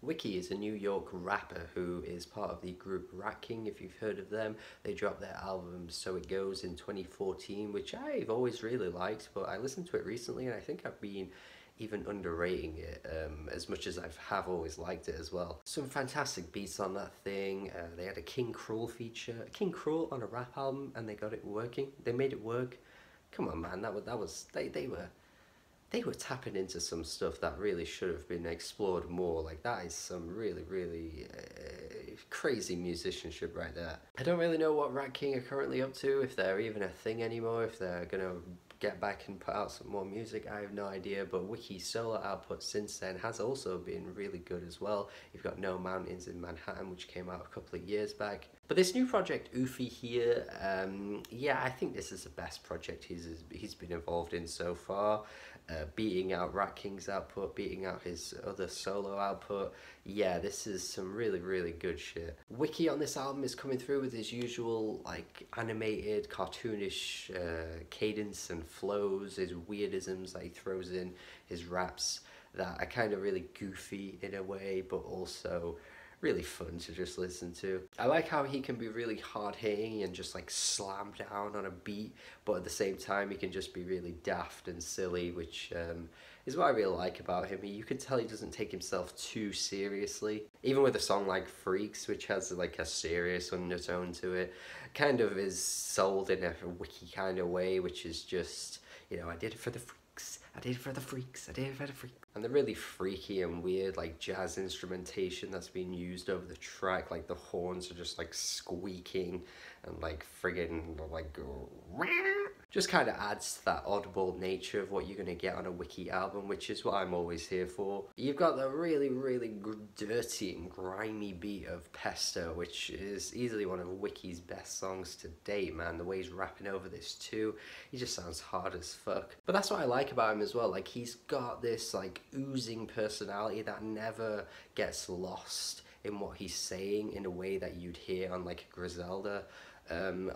Wiki is a New York rapper who is part of the group King, if you've heard of them. They dropped their album So It Goes in 2014, which I've always really liked, but I listened to it recently and I think I've been even underrating it as much as have always liked it as well. Some fantastic beats on that thing. They had a King Cruel feature, King Cruel on a rap album, and they got it working. They made it work. Come on, man, they were tapping into some stuff that really should have been explored more. Like, that is some really crazy musicianship right there. I don't really know what Rat King are currently up to, if they're even a thing anymore, if they're gonna get back and put out some more music. I have no idea, but Wiki's solo output since then has also been really good as well. You've got No Mountains in Manhattan, which came out a couple of years back. But this new project, OOFIE here, yeah, I think this is the best project he's been involved in so far. Beating out Rat King's output, beating out his other solo output. Yeah, this is some really good shit. Wiki on this album is coming through with his usual like animated, cartoonish cadence and flows, his weirdisms that he throws in his raps that are kind of really goofy in a way, but also really fun to just listen to. I like how he can be really hard-hitting and just like slam down on a beat, but at the same time he can just be really daft and silly, which is what I really like about him. You can tell he doesn't take himself too seriously. Even with a song like Freaks, which has like a serious undertone to it, kind of is sold in a Wiki kind of way, which is just, you know, I did it for the freaks, I did it for the freaks, I did it for the freaks. And the really freaky and weird like jazz instrumentation that's being used over the track, like the horns are just like squeaking and like friggin' like just kind of adds to that oddball nature of what you're going to get on a Wiki album, which is what I'm always here for. You've got the really dirty and grimy beat of Pesto, which is easily one of Wiki's best songs to date, man. The way he's rapping over this too, he just sounds hard as fuck. But that's what I like about him as well. Like, he's got this like oozing personality that never gets lost in what he's saying in a way that you'd hear on like a Griselda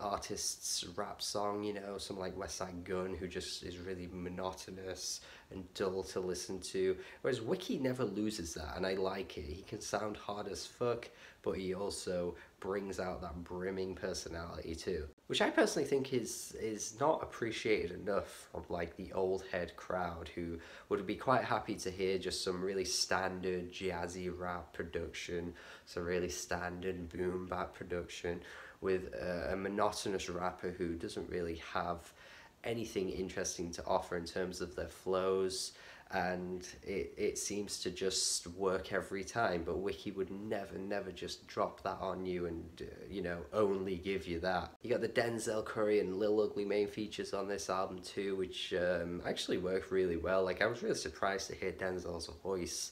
artist's rap song, you know, some like West Side Gun, who just is really monotonous and dull to listen to, whereas Wiki never loses that, and I like it. He can sound hard as fuck, but he also brings out that brimming personality too, which I personally think is not appreciated enough of like the old head crowd, who would be quite happy to hear just some really standard jazzy rap production, some really standard boom bap production, with a monotonous rapper who doesn't really have anything interesting to offer in terms of their flows, and it seems to just work every time. But Wiki would never just drop that on you and you know, only give you that. You got the Denzel Curry and Lil Ugly main features on this album too, which actually work really well. Like, I was really surprised to hear Denzel's voice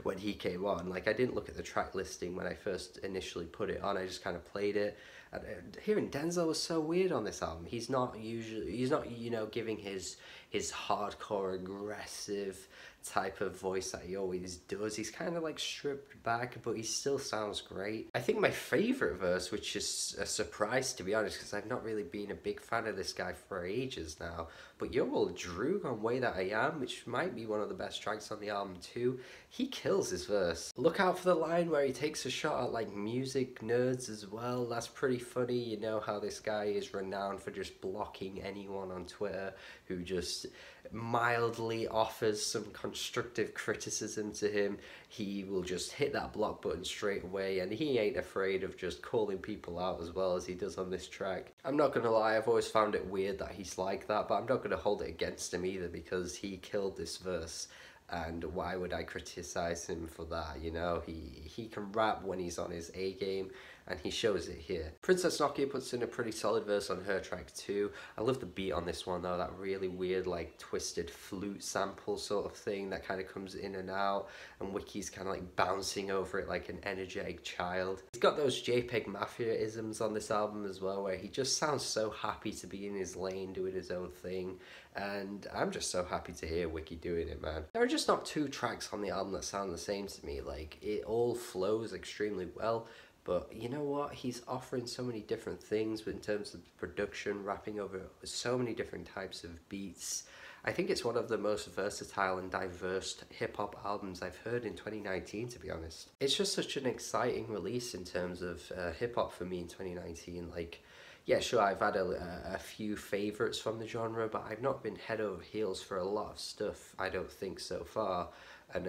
when he came on. Like, I didn't look at the track listing when I first initially put it on, I just kind of played it. And hearing Denzel was so weird on this album. He's not, you know, giving his hardcore aggressive type of voice that he always does. He's kind of like stripped back, but he still sounds great. I think my favorite verse, which is a surprise to be honest, because I've not really been a big fan of this guy for ages now, but Yo Will Droog on Way That I Am, which might be one of the best tracks on the album too, he kills his verse. Look out for the line where he takes a shot at like music nerds as well. That's pretty funny. You know how this guy is renowned for just blocking anyone on Twitter who just mildly offers some constructive criticism to him. He will just hit that block button straight away, and he ain't afraid of just calling people out as well as he does on this track. I'm not gonna lie, I've always found it weird that he's like that, but I'm not gonna hold it against him either, because he killed this verse, and why would I criticize him for that? You know, he can rap when he's on his A game, and he shows it here. Princess Nokia puts in a pretty solid verse on her track too. I love the beat on this one though, that really weird like twisted flute sample sort of thing that kind of comes in and out, and Wiki's kind of like bouncing over it like an energetic child. He's got those JPEG Mafia-isms on this album as well, where he just sounds so happy to be in his lane doing his own thing, and I'm just so happy to hear Wiki doing it, man. There are just not two tracks on the album that sound the same to me. Like, it all flows extremely well, But you know what? He's offering so many different things in terms of production, rapping over so many different types of beats. I think it's one of the most versatile and diverse hip hop albums I've heard in 2019, to be honest. It's just such an exciting release in terms of hip hop for me in 2019. Like, yeah, sure, I've had a few favorites from the genre, but I've not been head over heels for a lot of stuff, I don't think, so far. And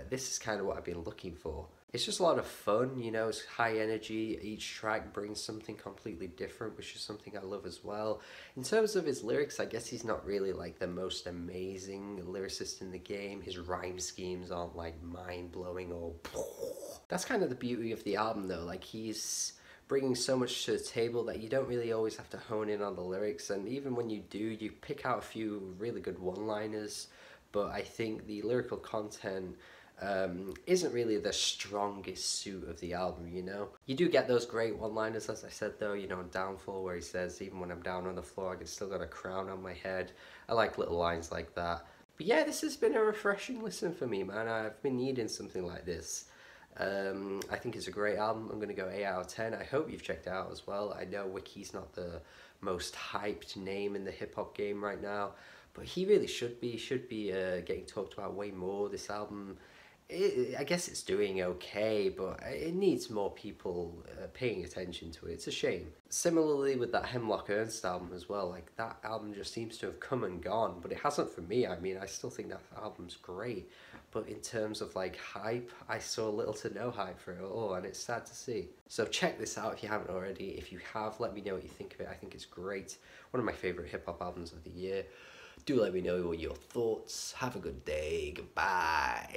this is kind of what I've been looking for. It's just a lot of fun, you know, it's high energy. Each track brings something completely different, which is something I love as well. In terms of his lyrics, I guess he's not really like the most amazing lyricist in the game. His rhyme schemes aren't like mind blowing or. That's kind of the beauty of the album, though. Like, he's bringing so much to the table that you don't really always have to hone in on the lyrics, and even when you do, you pick out a few really good one-liners, but I think the lyrical content isn't really the strongest suit of the album, you know? You do get those great one-liners, as I said, though, you know, in Downfall, where he says, even when I'm down on the floor, I can still got a crown on my head. I like little lines like that. But yeah, this has been a refreshing listen for me, man. I've been needing something like this. I think it's a great album. I'm going to go 8 out of 10. I hope you've checked it out as well. I know Wiki's not the most hyped name in the hip-hop game right now, but he really should be. Getting talked about way more. This album, I guess it's doing okay, but it needs more people paying attention to it. It's a shame. Similarly with that Hemlock Ernst album as well, like that album just seems to have come and gone, but it hasn't for me. I mean, I still think that album's great, but in terms of like hype, I saw little to no hype for it at all, and it's sad to see. So check this out if you haven't already. If you have, let me know what you think of it. I think it's great. One of my favorite hip-hop albums of the year. Do let me know what your thoughts. Have a good day. Goodbye.